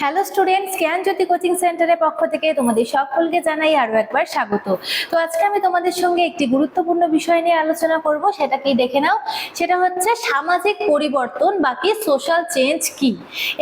Hello students, জ্ঞানজ্যোতি coaching সেন্টারের পক্ষ থেকে তোমাদের সকলকে জানাই আরো একবার স্বাগত। তো আজকে আমি তোমাদের সঙ্গে একটি গুরুত্বপূর্ণ বিষয় নিয়ে আলোচনা করব, সেটা কি দেখে নাও। সেটা হচ্ছে সামাজিক পরিবর্তন বা কি সোশ্যাল চেঞ্জ কি।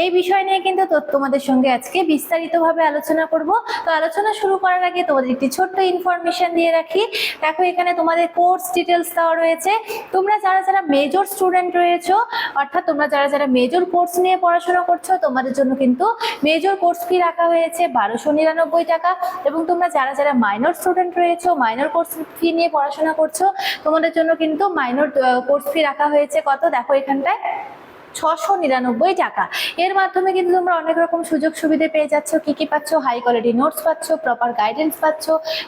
এই বিষয় নিয়ে কিন্তু তোমাদের সঙ্গে আজকে বিস্তারিতভাবে আলোচনা করব। তো আলোচনা শুরু করার আগে তোমাদের একটি ছোট্ট ইনফরমেশন দিয়ে রাখি। দেখো, এখানে তোমাদের কোর্স ডিটেলস দেওয়া রয়েছে। তোমরা যারা যারা মেজর স্টুডেন্ট রয়েছো, অর্থাৎ তোমরা যারা যারা মেজর কোর্স নিয়ে পড়াশোনা করছো, তোমাদের জন্য কিন্তু মেজর কোর্স ফি রাখা হয়েছে 1299 টাকা। এবং তোমরা যারা যারা মাইনর স্টুডেন্ট রয়েছো, মাইনর কোর্স ফি নিয়ে পড়াশোনা করছো, তোমাদের জন্য কিন্তু মাইনর কোর্স ফি রাখা হয়েছে কত, দেখো এখানটায় 699 টাকা। এর মাধ্যমে কিন্তু তোমরা অনেক রকম সুযোগ সুবিধা পেয়ে যাচ্ছ। কি কি পাচ্ছ? হাই কোয়ালিটি নোটস পাচ্ছ, প্রপার গাইডেন্স পাচ্ছ,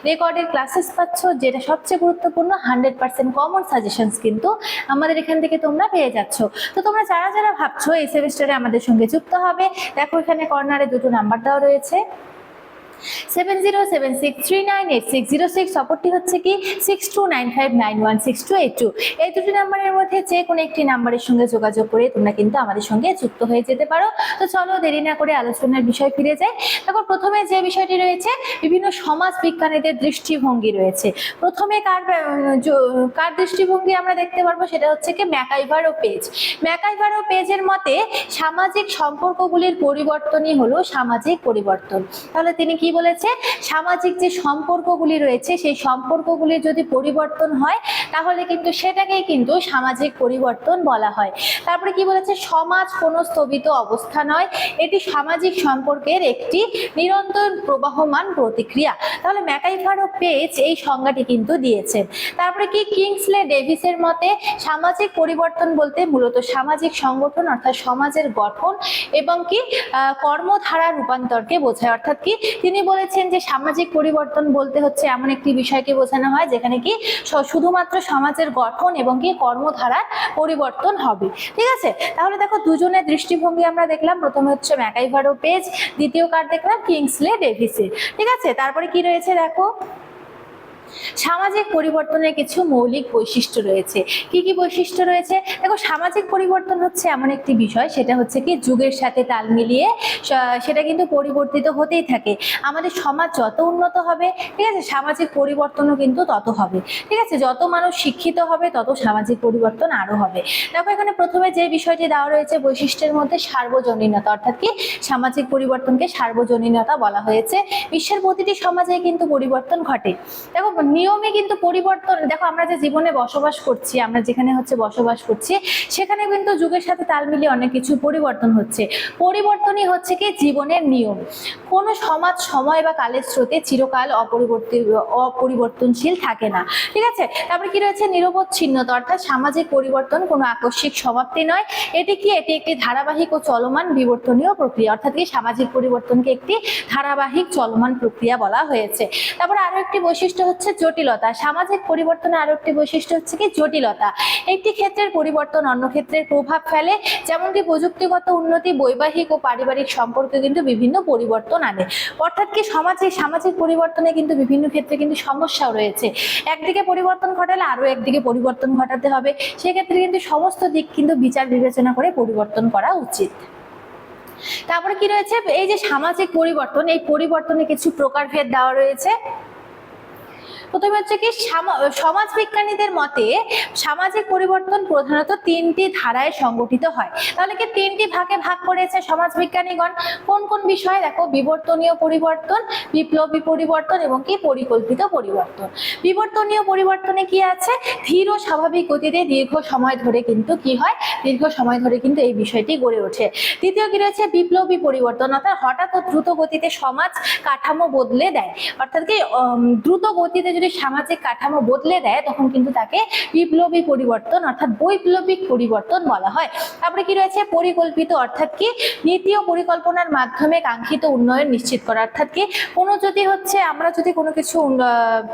রেকর্ডেড ক্লাসেস পাচ্ছ, যেটা সবচেয়ে গুরুত্বপূর্ণ 100% কমন সাজেশনস কিন্তু আমাদের এখান থেকে তোমরা পেয়ে যাচ্ছ। তো তোমরা যারা যারা ভাবছো এই সেমিস্টারে আমাদের সঙ্গে যুক্ত হবে, দেখো এখানে কর্নারে দুটো নাম্বার দেওয়া রয়েছে, 7076398606, অপরটি হচ্ছে কি 6295916282। এই দুটি নাম্বারের মধ্যে যে কোনো একটি নাম্বারের সঙ্গে যোগাযোগ করে তোমরা কিন্তু আমাদের সঙ্গে যুক্ত হয়ে যেতে পারো। তো চলো দেরি না করে আলোচনার বিষয় ফিরে যাই। দেখো, প্রথমে যে বিষয়টি রয়েছে, বিভিন্ন সমাজ বিজ্ঞানীদের দৃষ্টিভঙ্গি রয়েছে। প্রথমে কার দৃষ্টিভঙ্গি আমরা দেখতে পারবো, সেটা হচ্ছে কি ম্যাকাইভার ও পেজ। ম্যাকাইভার ও পেজের মতে সামাজিক সম্পর্কগুলির পরিবর্তনই হলো সামাজিক পরিবর্তন। তাহলে তিনি কি বলেছে, সামাজিক যে সম্পর্কগুলি রয়েছে সেই সম্পর্কগুলির যদি পরিবর্তন হয় তাহলে কিন্তু সেটাকেই কিন্তু সামাজিক পরিবর্তন বলা হয়। তারপরে কি বলেছে, সমাজ কোনো স্থবিত অবস্থা নয়, এটি সামাজিক সম্পর্কের একটি নিরন্তর প্রবাহমান প্রতিক্রিয়া। তাহলে ম্যাকাইভার ও পেজ এই সংজ্ঞাটি কিন্তু দিয়েছেন। তারপরে কি কিংসলে ডেভিসের মতে সামাজিক পরিবর্তন বলতে মূলত সামাজিক সংগঠন অর্থাৎ সমাজের গঠন এবং কি কর্মধারা রূপান্তরকে বোঝায়। অর্থাৎ কি তিনি বলেছেন যে সামাজিক পরিবর্তন বলতে হচ্ছে এমন একটি বিষয়কে বোঝানো হয় যেখানে কি শুধুমাত্র সমাজের গঠন এবং কি কর্মধারার পরিবর্তন হবে। ঠিক আছে, তাহলে দেখো দুজনের দৃষ্টিভঙ্গি আমরা দেখলাম। প্রথমে হচ্ছে ম্যাকাইভার ও পেজ, দ্বিতীয় কার দেখলাম কিংসলে ডেভিসের। ঠিক আছে, তারপরে কি রয়েছে দেখো, সামাজিক পরিবর্তনের কিছু মৌলিক বৈশিষ্ট্য রয়েছে। কি কি বৈশিষ্ট্য রয়েছে দেখো, সামাজিক পরিবর্তন হচ্ছে এমন একটি বিষয়, সেটা হচ্ছে কি যুগের সাথে তাল মিলিয়ে সেটা কিন্তু পরিবর্তিত হতেই থাকে। আমাদের সমাজ যত উন্নত হবে, ঠিক আছে, সামাজিক পরিবর্তনও কিন্তু তত হবে। ঠিক আছে, যত মানুষ শিক্ষিত হবে তত সামাজিক পরিবর্তন আরো হবে। দেখো, এখানে প্রথমে যে বিষয়টি দেওয়া রয়েছে বৈশিষ্ট্যের মধ্যে সার্বজনীনতা, অর্থাৎ কি সামাজিক পরিবর্তনকে সার্বজনীনতা বলা হয়েছে। বিশ্বের প্রতিটি সমাজে কিন্তু পরিবর্তন ঘটে। দেখো, নিয়মে কিন্তু পরিবর্তন, দেখো আমরা যে জীবনে বসবাস করছি, আমরা যেখানে হচ্ছে বসবাস করছি সেখানে কিন্তু যুগের সাথে তাল মিলিয়ে অনেক কিছু পরিবর্তন হচ্ছে। পরিবর্তনই হচ্ছে কি জীবনের নিয়ম। কোন সমাজ সময় বা কালের স্রোতে চিরকাল অপরিবর্তনশীল থাকে না। ঠিক আছে, তারপরে কি রয়েছে নিরবচ্ছিন্নতা, অর্থাৎ সামাজিক পরিবর্তন কোনো আকস্মিক সমাপ্তি নয়, এটি একটি ধারাবাহিক ও চলমান বিবর্তনীয় প্রক্রিয়া। অর্থাৎ কি সামাজিক পরিবর্তনকে একটি ধারাবাহিক চলমান প্রক্রিয়া বলা হয়েছে। তারপর আরো একটি বৈশিষ্ট্য হচ্ছে জটিলতা। সামাজিক পরিবর্তনের আরো একটি বৈশিষ্ট্য হচ্ছে কি জটিলতা। একটি ক্ষেত্রের পরিবর্তন অন্য ক্ষেত্রের প্রভাব ফেলে, যেমনটি প্রযুক্তিগত উন্নতি বৈবাহিক ও পারিবারিক সম্পর্কে কিন্তু বিভিন্ন পরিবর্তন আনে। অর্থাৎ কি সামাজিক পরিবর্তনে কিন্তু বিভিন্ন ক্ষেত্রে কিন্তু সমস্যাও রয়েছে। একদিকে পরিবর্তন ঘটালে আরো একদিকে পরিবর্তন ঘটাতে হবে, সেক্ষেত্রে কিন্তু সমস্ত দিক কিন্তু বিচার বিবেচনা করে পরিবর্তন করা উচিত। তারপরে কি রয়েছে, এই যে সামাজিক পরিবর্তন, এই পরিবর্তনে কিছু প্রকারভেদ দেওয়া রয়েছে। প্রথমে হচ্ছে কি সমাজ বিজ্ঞানীদের মতে সামাজিক পরিবর্তন প্রধানত তিনটি ধারায় সংগঠিত হয়। তাহলে কি তিনটি ভাগে ভাগ করেছে সমাজ বিজ্ঞানীগণ। কোন কোন বিষয় দেখো, বিবর্তনীয় পরিবর্তন, বিপ্লবী পরিবর্তন এবং কি পরিকল্পিত পরিবর্তন। বিবর্তনীয় পরিবর্তনে কি আছে, ধীর ও স্বাভাবিক গতিতে দীর্ঘ সময় ধরে কিন্তু এই বিষয়টি গড়ে ওঠে। দ্বিতীয় কি রয়েছে, বিপ্লবী পরিবর্তন, অর্থাৎ হঠাৎ ও দ্রুত গতিতে সমাজ কাঠামো বদলে দেয়। অর্থাৎ কি দ্রুত গতিতে যদি সামাজিক কাঠামো বদলে দেয় তখন কিন্তু তাকে বিপ্লবী পরিবর্তন অর্থাৎ বৈপ্লবিক পরিবর্তন বলা হয়। তারপরে কি রয়েছে পরিকল্পিত, অর্থাৎ কি নীতি ও পরিকল্পনার মাধ্যমে কাঙ্ক্ষিত উন্নয়ন নিশ্চিত করা। অর্থাৎ কি আমরা যদি কোনো কিছু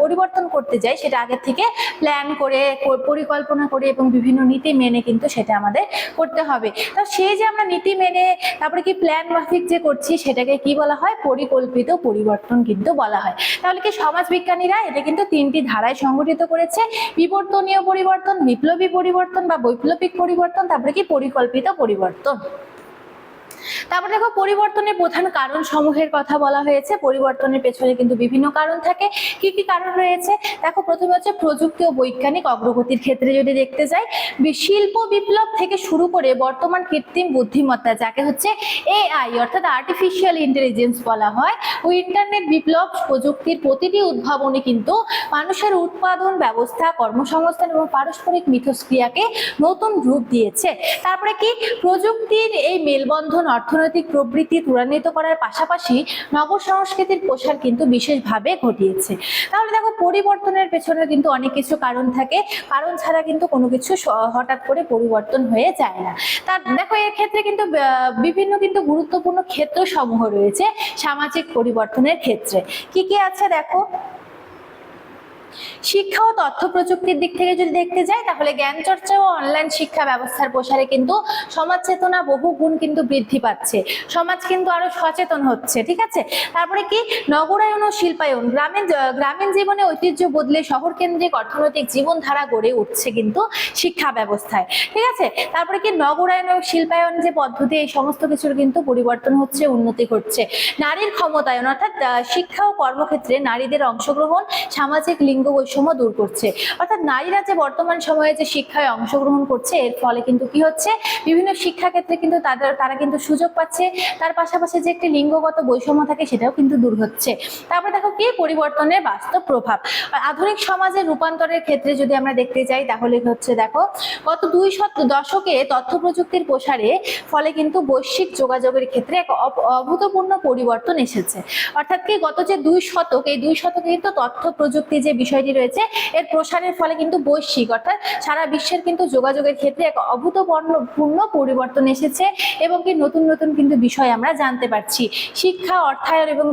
পরিবর্তন করতে যাই সেটা আগে থেকে প্ল্যান করে পরিকল্পনা করে এবং বিভিন্ন নীতি মেনে কিন্তু সেটা আমাদের করতে হবে। তো সেই যে আমরা নীতি মেনে তারপরে কি প্ল্যান মাফিক যে করছি সেটাকে কি বলা হয়, পরিকল্পিত পরিবর্তন কিন্তু বলা হয়। তাহলে কি সমাজ বিজ্ঞানীরা এটা কিন্তু তিনটি ধারায় সংগঠিত করেছে, বিবর্তনীয় পরিবর্তন, বিপ্লবী পরিবর্তন বা বৈপ্লবিক পরিবর্তন, তারপরে কি পরিকল্পিত পরিবর্তন। তারপর দেখো পরিবর্তনের প্রধান কারণ সমূহের কথা বলা হয়েছে। পরিবর্তনের পেছনে কিন্তু বিভিন্ন কারণ থাকে। কি কি কারণ রয়েছে দেখো, প্রথমে হচ্ছে প্রযুক্তি ও বৈজ্ঞানিক অগ্রগতির ক্ষেত্রে যদি দেখতে যাই, শিল্প বিপ্লব থেকে শুরু করে বর্তমান কৃত্রিম বুদ্ধিমত্তা, যাকে হচ্ছে এআই অর্থাৎ আর্টিফিশিয়াল ইন্টেলিজেন্স বলা হয়, ও ইন্টারনেট বিপ্লব, প্রযুক্তির প্রতিটি উদ্ভাবনী কিন্তু মানুষের উৎপাদন ব্যবস্থা, কর্মসংস্থান এবং পারস্পরিক মিথস্ক্রিয়াকে নতুন রূপ দিয়েছে। তারপরে কি, প্রযুক্তির এই মেলবন্ধন অর্থনৈতিক প্রবৃত্তি ত্বরান্বিত করার পাশাপাশি নগর সংস্কৃতির প্রসার কিন্তু বিশেষভাবে ঘটিয়েছে। তাহলে দেখো পরিবর্তনের পেছনে কিন্তু অনেক কিছু কারণ থাকে, কারণ ছাড়া কিন্তু কোনো কিছু হঠাৎ করে পরিবর্তন হয়ে যায় না। তার দেখো এর ক্ষেত্রে কিন্তু বিভিন্ন কিন্তু গুরুত্বপূর্ণ ক্ষেত্র সমূহ রয়েছে সামাজিক পরিবর্তনের ক্ষেত্রে। কি কি আছে দেখো, শিক্ষা ও তথ্য প্রযুক্তির দিক থেকে যদি দেখতে যাই, তাহলে জ্ঞান চর্চা ও অনলাইন শিক্ষা ব্যবস্থার প্রসারে কিন্তু সমাজ চেতনা বহু গুণ কিন্তু বৃদ্ধি পাচ্ছে, সমাজ কিন্তু আরো সচেতন হচ্ছে। ঠিক আছে, তারপরে কি, নগরায়ন ও শিল্পায়ন, গ্রামীণ জীবনে ঐতিহ্য বদলে শহর কেন্দ্রিক অর্থনৈতিক জীবনধারা গড়ে উঠছে কিন্তু শিক্ষা ব্যবস্থায়। ঠিক আছে, তারপরে কি, নগরায়ন ও শিল্পায়ন যে পদ্ধতি, এই সমস্ত কিছুর কিন্তু পরিবর্তন হচ্ছে, উন্নতি ঘটছে। নারীর ক্ষমতায়ন অর্থাৎ শিক্ষা ও কর্মক্ষেত্রে নারীদের অংশগ্রহণ সামাজিক লিঙ্গ বৈষম্য দূর করছে। অর্থাৎ নারীরা যে বর্তমান সময়ে যে শিক্ষায় অংশগ্রহণ করছে, এর ফলে কিন্তু কি হচ্ছে, বিভিন্ন শিক্ষা ক্ষেত্রে কিন্তু তারা কিন্তু সুযোগ পাচ্ছে, তার পাশাপাশি যে একটি লিঙ্গগত বৈষম্য থাকে সেটাও কিন্তু দূর হচ্ছে। তারপর দেখো কি, পরিবর্তনের বাস্তব প্রভাব আধুনিক সমাজের রূপান্তরের ক্ষেত্রে যদি আমরা দেখতে যাই, তাহলে হচ্ছে দেখো গত 2 দশকে তথ্য প্রযুক্তির প্রসারে ফলে কিন্তু বৈশ্বিক যোগাযোগের ক্ষেত্রে এক অভূতপূর্ণ পরিবর্তন এসেছে। অর্থাৎ কি, গত যে 2 শতক, এই 2 শতকে কিন্তু তথ্য প্রযুক্তি যে বিষয়টি রয়েছে, এর প্রসারের ফলে কিন্তু বৈশ্বিক অর্থাৎ সারা বিশ্বের কিন্তু যোগাযোগের ক্ষেত্রে এক অভূতপূর্ণ পরিবর্তন এসেছে এবং কি নতুন নতুন কিন্তু বিষয় আমরা জানতে পারছি। শিক্ষা, অর্থায়ন এবং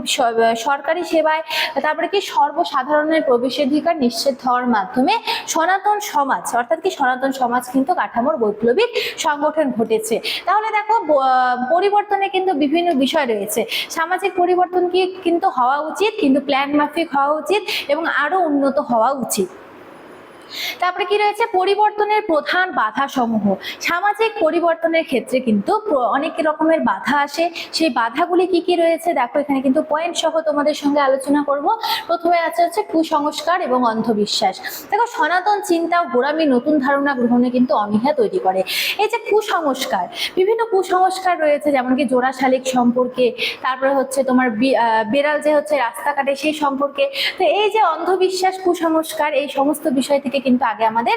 সরকারি সেবায়, তারপরে কি, সর্বসাধারণের প্রবেশাধিকার নিশ্চিত হওয়ার মাধ্যমে সনাতন সমাজ অর্থাৎ কি সনাতন সমাজ কিন্তু কাঠামোর বৈপ্লবিক সংগঠন ঘটেছে। তাহলে দেখো পরিবর্তনে কিন্তু বিভিন্ন বিষয় রয়েছে। সামাজিক পরিবর্তন কি কিন্তু হওয়া উচিত, কিন্তু প্ল্যান মাফিক হওয়া উচিত এবং আরো উন্নত হওয়া উচিত। তারপরে কি রয়েছে, পরিবর্তনের প্রধান বাধা সমূহ। সামাজিক পরিবর্তনের ক্ষেত্রে কিন্তু অনেক রকমের বাধা আসে, সেই বাধাগুলি কি কি রয়েছে দেখো, এখানে কিন্তু পয়েন্ট সহ তোমাদের সঙ্গে আলোচনা করব। প্রথমে আছে হচ্ছে কুসংস্কার এবং অন্ধবিশ্বাস। দেখো সনাতন চিন্তা ও গোড়ামি নতুন ধারণা গ্রহণে কিন্তু অনীহা তৈরি করে। এই যে কুসংস্কার, বিভিন্ন কুসংস্কার রয়েছে, যেমন কি জোড়া শালিক সম্পর্কে, তারপরে হচ্ছে তোমার বেড়াল যে হচ্ছে রাস্তাঘাটে সেই সম্পর্কে। তো এই যে অন্ধবিশ্বাস, কুসংস্কার, এই সমস্ত বিষয় থেকে কিন্তু আগে আমাদের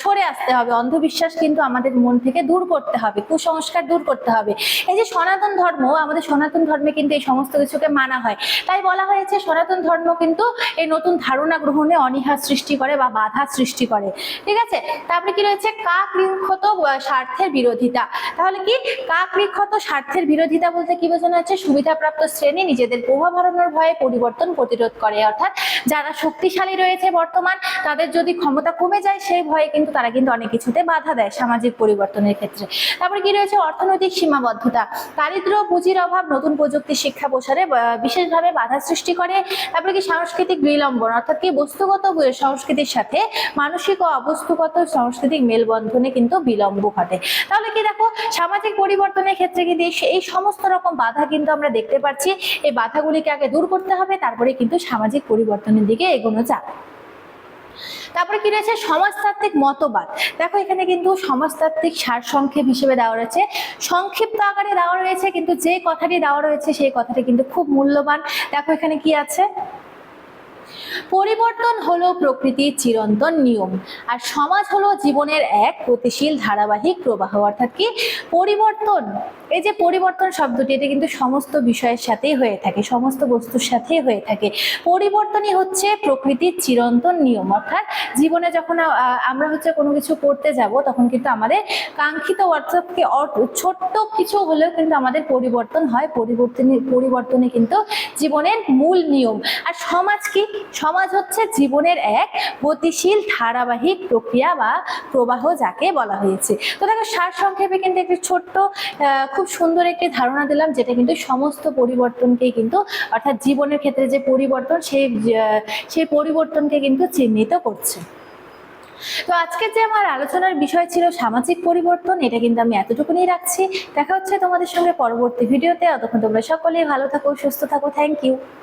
সরে আসতে হবে। অন্ধবিশ্বাস কিন্তু আমাদের মন থেকে দূর করতে হবে, কুসংস্কার দূর করতে হবে। এই যে সনাতন ধর্ম, আমাদের সনাতন ধর্মে কিন্তু এই সমস্ত কিছুকে মানা হয়, তাই বলা হয়েছে সনাতন ধর্ম কিন্তু এই নতুন ধারণা গ্রহণে অনীহা সৃষ্টি করে বা বাধা সৃষ্টি করে। ঠিক আছে, তারপরে কি রয়েছে, কাকৃক্ষত স্বার্থের বিরোধিতা। তাহলে কি, কাকৃক্ষত স্বার্থের বিরোধিতা বলতে কি বোঝানো হচ্ছে, সুবিধাপ্রাপ্ত শ্রেণী নিজেদের প্রভাব হারানোর ভয়ে পরিবর্তন প্রতিরোধ করে। অর্থাৎ যারা শক্তিশালী রয়েছে বর্তমান, তাদের যদি ক্ষমতা কমে যায়, সেই ভয়ে কিন্তু তারা কিন্তু অনেক কিছুতে বাধা দেয় সামাজিক পরিবর্তনের ক্ষেত্রে। তারপরে কি রয়েছে, অর্থনৈতিক সীমাবদ্ধতা, দারিদ্র, পুঁজির অভাব নতুন প্রযুক্তি শিক্ষা প্রসারে বিশেষভাবে বাধা সৃষ্টি করে। তারপরে কি, সাংস্কৃতিক বিলম্বন, অর্থাৎ কি বস্তুগত সংস্কৃতির সাথে মানসিক ও অবস্তুগত সাংস্কৃতিক মেলবন্ধনে কিন্তু বিলম্ব ঘটে। তাহলে কি দেখো, সামাজিক পরিবর্তনের ক্ষেত্রে কিন্তু এই সমস্ত রকম বাধা কিন্তু আমরা দেখতে পাচ্ছি। এই বাধাগুলিকে আগে দূর করতে হবে, তারপরে কিন্তু সামাজিক পরিবর্তনের দিকে এগোনো যায়। তারপরে কি রয়েছে, সমাজতাত্ত্বিক মতবাদ। দেখো এখানে কিন্তু সমাজতাত্ত্বিক সারসংক্ষেপ হিসেবে দেওয়া রয়েছে, সংক্ষিপ্ত আকারে দেওয়া রয়েছে, কিন্তু যে কথাটি দেওয়া রয়েছে সেই কথাটি কিন্তু খুব মূল্যবান। দেখো এখানে কি আছে, পরিবর্তন হলো প্রকৃতির চিরন্তন নিয়ম, আর সমাজ হলো জীবনের এক গতিশীল ধারাবাহিক প্রবাহ। অর্থাৎ কি, পরিবর্তন, এই যে পরিবর্তন শব্দটি, এটা কিন্তু সমস্ত বিষয়ের সাথেই হয়ে থাকে, সমস্ত বস্তুর সাথেই হয়ে থাকে। পরিবর্তনই হচ্ছে প্রকৃতির চিরন্তন নিয়ম। অর্থাৎ জীবনে যখন আমরা হচ্ছে কোনো কিছু করতে যাব, তখন কিন্তু আমাদের কাঙ্ক্ষিত অর্থকে ছোট্ট কিছু হলেও কিন্তু আমাদের পরিবর্তন হয়। পরিবর্তনে কিন্তু জীবনের মূল নিয়ম। আর সমাজ কি, সমাজ হচ্ছে জীবনের এক গতিশীল ধারাবাহিক প্রক্রিয়া বা প্রবাহ, যাকে বলা হয়েছে। তো দেখো সারসংক্ষেপে কিন্তু একটি ছোট্ট খুব সুন্দর একটি ধারণা দিলাম, যেটা কিন্তু সমস্ত পরিবর্তনকেই কিন্তু, অর্থাৎ জীবনের ক্ষেত্রে যে পরিবর্তন, সেই পরিবর্তনকে কিন্তু চিহ্নিত করছে। তো আজকে যে আমার আলোচনার বিষয় ছিল সামাজিক পরিবর্তন, এটা কিন্তু আমি এতটুকুনি রাখছি। দেখা হচ্ছে তোমাদের সঙ্গে পরবর্তী ভিডিওতে। ততক্ষণ তোমরা সকলেই ভালো থাকো, সুস্থ থাকো। Thank you.